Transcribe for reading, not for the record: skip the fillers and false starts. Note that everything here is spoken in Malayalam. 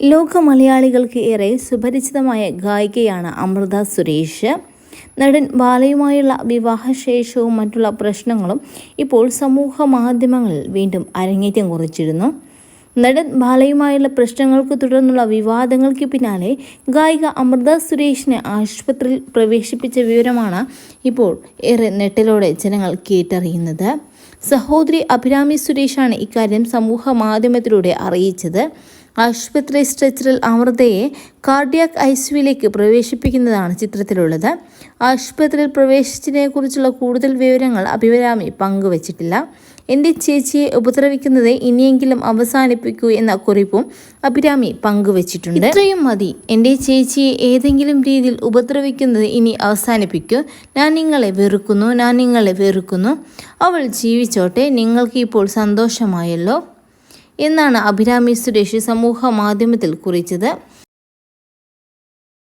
ലോക മലയാളികൾക്ക് ഏറെ സുപരിചിതമായ ഗായികയാണ് അമൃത സുരേഷ്. നടൻ ബാലയുമായുള്ള വിവാഹശേഷവും മറ്റുള്ള പ്രശ്നങ്ങളും ഇപ്പോൾ സമൂഹ മാധ്യമങ്ങളിൽ വീണ്ടും അരങ്ങേറ്റം കുറിച്ചിരുന്നു. നടൻ ബാലയുമായുള്ള പ്രശ്നങ്ങൾക്ക് തുടർന്നുള്ള വിവാദങ്ങൾക്ക് പിന്നാലെ ഗായിക അമൃത സുരേഷിനെ ആശുപത്രിയിൽ പ്രവേശിപ്പിച്ച വിവരമാണ് ഇപ്പോൾ ഏറെ നെട്ടലോടെ ജനങ്ങൾ കേട്ടറിയുന്നത്. സഹോദരി അഭിരാമി സുരേഷാണ് ഇക്കാര്യം സമൂഹ മാധ്യമത്തിലൂടെ അറിയിച്ചത്. ആശുപത്രി സ്ട്രെച്ചറിൽ അമൃതയെ കാർഡിയാക് ഐസിയുവിലേക്ക് പ്രവേശിപ്പിക്കുന്നതാണ് ചിത്രത്തിലുള്ളത്. ആശുപത്രിയിൽ പ്രവേശിച്ചതിനെക്കുറിച്ചുള്ള കൂടുതൽ വിവരങ്ങൾ അഭിരാമി പങ്കുവച്ചിട്ടില്ല. എൻ്റെ ചേച്ചിയെ ഉപദ്രവിക്കുന്നത് ഇനിയെങ്കിലും അവസാനിപ്പിക്കൂ എന്ന കുറിപ്പും അഭിരാമി പങ്കുവച്ചിട്ടുണ്ട്. ഇത്രയും മതി, എൻ്റെ ചേച്ചിയെ ഏതെങ്കിലും രീതിയിൽ ഉപദ്രവിക്കുന്നത് ഇനി അവസാനിപ്പിക്കൂ. ഞാൻ നിങ്ങളെ വെറുക്കുന്നു. അവൾ ജീവിച്ചോട്ടെ, നിങ്ങൾക്ക് ഇപ്പോൾ സന്തോഷമായല്ലോ എന്നാണ് അഭിരാമി സുരേഷ് സമൂഹ മാധ്യമത്തിൽ കുറിച്ചത്.